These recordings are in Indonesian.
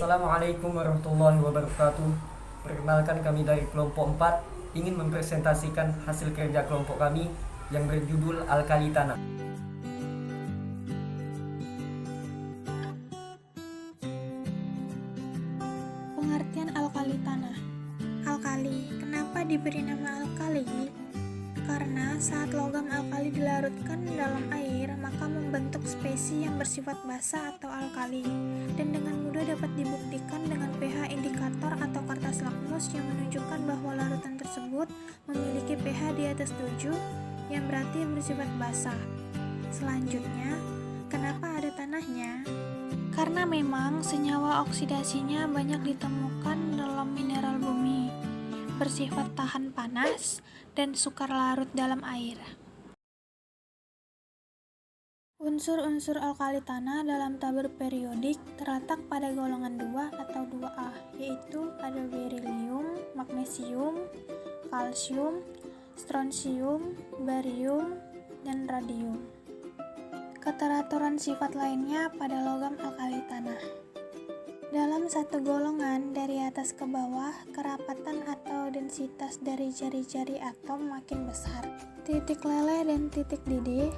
Assalamualaikum warahmatullahi wabarakatuh. Perkenalkan, kami dari kelompok 4 ingin mempresentasikan hasil kerja kelompok kami yang berjudul Alkali Tanah. Pengertian alkali tanah. Alkali, kenapa diberi nama alkali? Karena saat logam alkali dilarutkan dalam air, maka membentuk spesies yang bersifat basa atau alkali, dan dengan mudah dapat dibuktikan dengan pH indikator atau kertas lakmus yang menunjukkan bahwa larutan tersebut memiliki pH di atas 7, yang berarti bersifat basa. Selanjutnya, kenapa ada tanahnya? Karena memang senyawa oksidasinya banyak ditemukan dalam mineral bumi, bersifat tahan panas dan sukar larut dalam air. Unsur-unsur alkali tanah dalam tabel periodik terletak pada golongan 2 atau 2A, yaitu ada berilium, magnesium, kalsium, strontium, barium, dan radium. Keteraturan sifat lainnya pada logam alkali tanah. Dalam satu golongan dari atas ke bawah, kerapatan atau densitas dari jari-jari atom makin besar. Titik leleh dan titik didih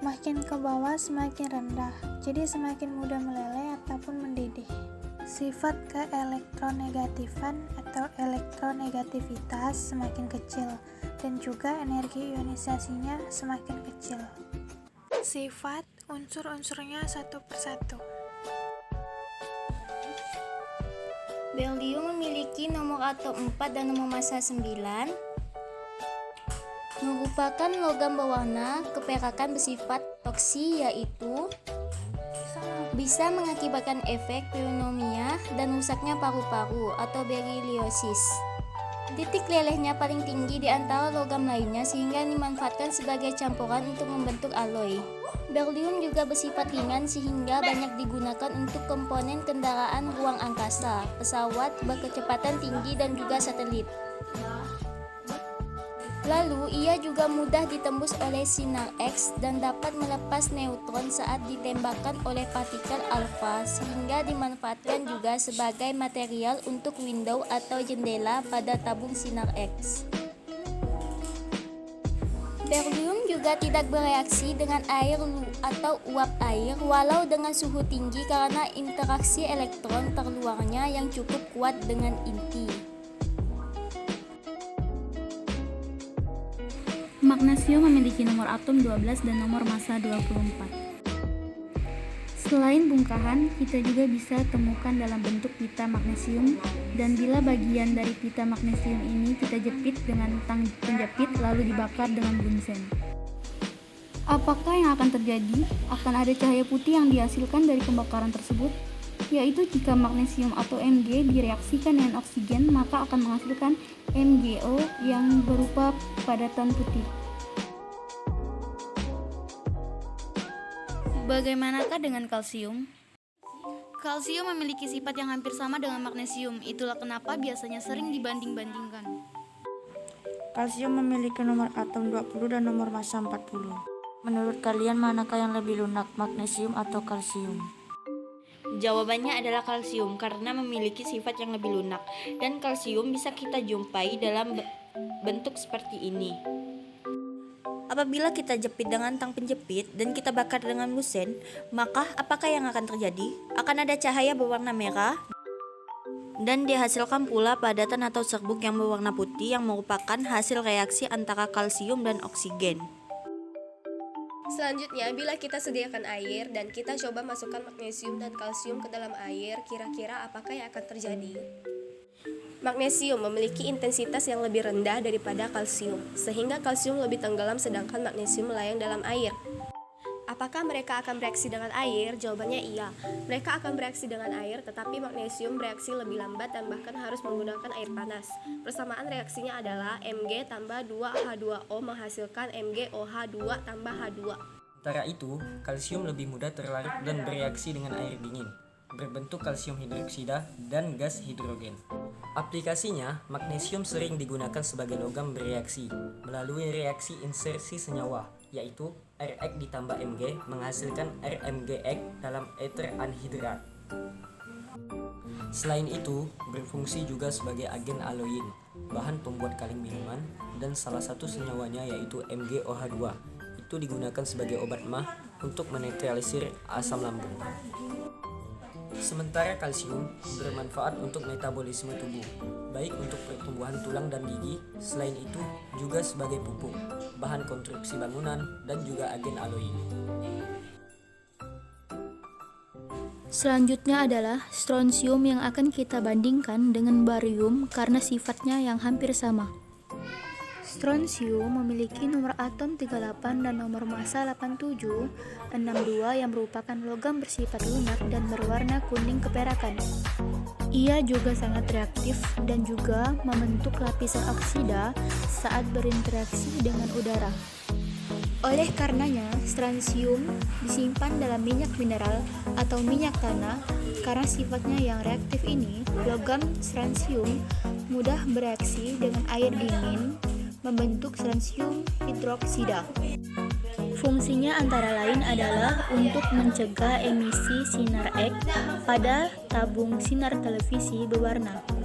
makin ke bawah semakin rendah, jadi semakin mudah meleleh ataupun mendidih. Sifat keelektronegatifan atau elektronegativitas semakin kecil, dan juga energi ionisasinya semakin kecil. Sifat unsur-unsurnya satu persatu. Berlium memiliki nomor atom 4 dan nomor massa 9. Merupakan logam berwarna keperakan bersifat toksi, yaitu bisa mengakibatkan efek pneumonia dan rusaknya paru-paru atau beriliosis. Titik lelehnya paling tinggi di antara logam lainnya sehingga dimanfaatkan sebagai campuran untuk membentuk alloy. Berlium juga bersifat ringan sehingga banyak digunakan untuk komponen kendaraan ruang angkasa, pesawat berkecepatan tinggi dan juga satelit. Lalu, ia juga mudah ditembus oleh sinar X dan dapat melepas neutron saat ditembakkan oleh partikel alfa, sehingga dimanfaatkan juga sebagai material untuk window atau jendela pada tabung sinar X. Berlium juga tidak bereaksi dengan air atau uap air walau dengan suhu tinggi karena interaksi elektron terluarnya yang cukup kuat dengan inti. Magnesium memiliki nomor atom 12 dan nomor massa 24. Selain bongkahan, kita juga bisa temukan dalam bentuk pita magnesium, dan bila bagian dari pita magnesium ini kita jepit dengan tang penjepit lalu dibakar dengan bunsen. Apakah yang akan terjadi? Akan ada cahaya putih yang dihasilkan dari pembakaran tersebut, yaitu jika magnesium atau Mg direaksikan dengan oksigen, maka akan menghasilkan MgO yang berupa padatan putih. Bagaimanakah dengan kalsium? Kalsium memiliki sifat yang hampir sama dengan magnesium, itulah kenapa biasanya sering dibanding-bandingkan. Kalsium memiliki nomor atom 20 dan nomor massa 40. Menurut kalian manakah yang lebih lunak, magnesium atau kalsium? Jawabannya adalah kalsium karena memiliki sifat yang lebih lunak, dan kalsium bisa kita jumpai dalam bentuk seperti ini. Apabila kita jepit dengan tang penjepit dan kita bakar dengan bunsen, maka apakah yang akan terjadi? Akan ada cahaya berwarna merah dan dihasilkan pula padatan atau serbuk yang berwarna putih yang merupakan hasil reaksi antara kalsium dan oksigen. Selanjutnya, bila kita sediakan air dan kita coba masukkan magnesium dan kalsium ke dalam air, kira-kira apakah yang akan terjadi? Magnesium memiliki intensitas yang lebih rendah daripada kalsium, sehingga kalsium lebih tenggelam sedangkan magnesium melayang dalam air. Apakah mereka akan bereaksi dengan air? Jawabannya iya. Mereka akan bereaksi dengan air, tetapi magnesium bereaksi lebih lambat dan bahkan harus menggunakan air panas. Persamaan reaksinya adalah Mg tambah 2H2O menghasilkan MgOH2 tambah H2. Sementara itu, kalsium lebih mudah terlarut dan bereaksi dengan air dingin, berbentuk kalsium hidroksida dan gas hidrogen. Aplikasinya, magnesium sering digunakan sebagai logam bereaksi melalui reaksi insersi senyawa, yaitu Rx ditambah Mg menghasilkan RMgX dalam ether anhidrat. Selain itu, berfungsi juga sebagai agen aloin, bahan pembuat kaleng minuman, dan salah satu senyawanya yaitu MgOH2. Itu digunakan sebagai obat MAH untuk menetralisir asam lambung. Sementara kalsium bermanfaat untuk metabolisme tubuh, baik untuk pertumbuhan tulang dan gigi. Selain itu, juga sebagai pupuk, bahan konstruksi bangunan, dan juga agen aloin. Selanjutnya adalah strontium yang akan kita bandingkan dengan barium karena sifatnya yang hampir sama. Strontium memiliki nomor atom 38 dan nomor massa 87, 62 yang merupakan logam bersifat lunak dan berwarna kuning keperakan. Ia juga sangat reaktif dan juga membentuk lapisan oksida saat berinteraksi dengan udara. Oleh karenanya, strontium disimpan dalam minyak mineral atau minyak tanah. Karena sifatnya yang reaktif ini, logam strontium mudah bereaksi dengan air dingin membentuk strontium hidroksida. Fungsinya antara lain adalah untuk mencegah emisi sinar X pada tabung sinar televisi berwarna.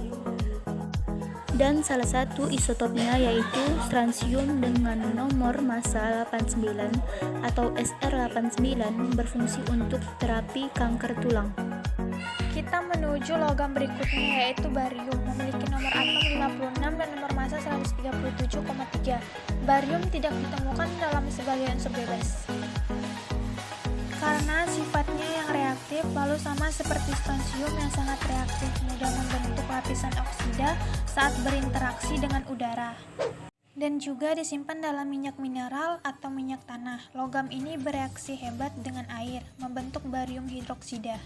Dan salah satu isotopnya yaitu strontium dengan nomor massa 89 atau SR89 berfungsi untuk terapi kanker tulang. Kita menuju logam berikutnya yaitu barium, memiliki nomor atom 56 dan nomor massa 137,3. Barium tidak ditemukan dalam sebagai unsur bebas. Karena sifatnya yang reaktif, lalu sama seperti strontium yang sangat reaktif, mudah membentuk lapisan oksida saat berinteraksi dengan udara. Dan juga disimpan dalam minyak mineral atau minyak tanah. Logam ini bereaksi hebat dengan air, membentuk barium hidroksida.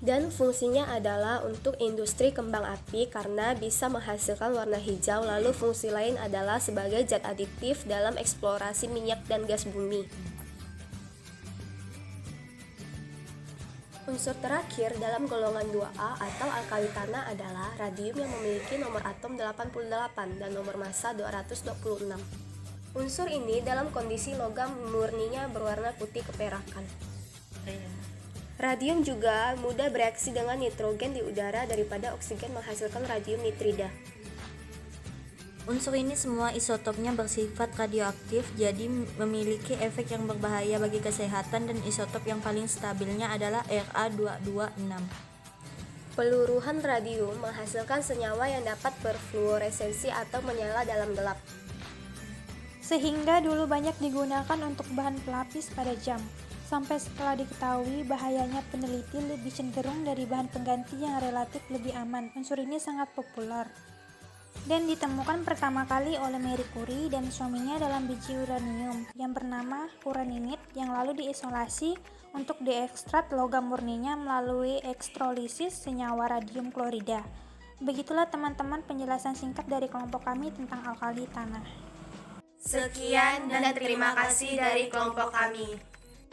Dan fungsinya adalah untuk industri kembang api karena bisa menghasilkan warna hijau. Lalu fungsi lain adalah sebagai zat aditif dalam eksplorasi minyak dan gas bumi. Unsur terakhir dalam golongan 2A atau alkali tanah adalah radium yang memiliki nomor atom 88 dan nomor massa 226. Unsur ini dalam kondisi logam murninya berwarna putih keperakan. Radium juga mudah bereaksi dengan nitrogen di udara daripada oksigen menghasilkan radium nitrida. Unsur ini semua isotopnya bersifat radioaktif, jadi memiliki efek yang berbahaya bagi kesehatan, dan isotop yang paling stabilnya adalah Ra226. Peluruhan radium menghasilkan senyawa yang dapat berfluoresensi atau menyala dalam gelap. Sehingga dulu banyak digunakan untuk bahan pelapis pada jam. Sampai setelah diketahui bahayanya, peneliti lebih cenderung dari bahan pengganti yang relatif lebih aman. Unsur ini sangat populer dan ditemukan pertama kali oleh Marie Curie dan suaminya dalam biji uranium yang bernama uraninit, yang lalu diisolasi untuk diekstrak logam murninya melalui elektrolisis senyawa radium klorida. Begitulah teman-teman penjelasan singkat dari kelompok kami tentang alkali tanah. Sekian dan terima kasih dari kelompok kami.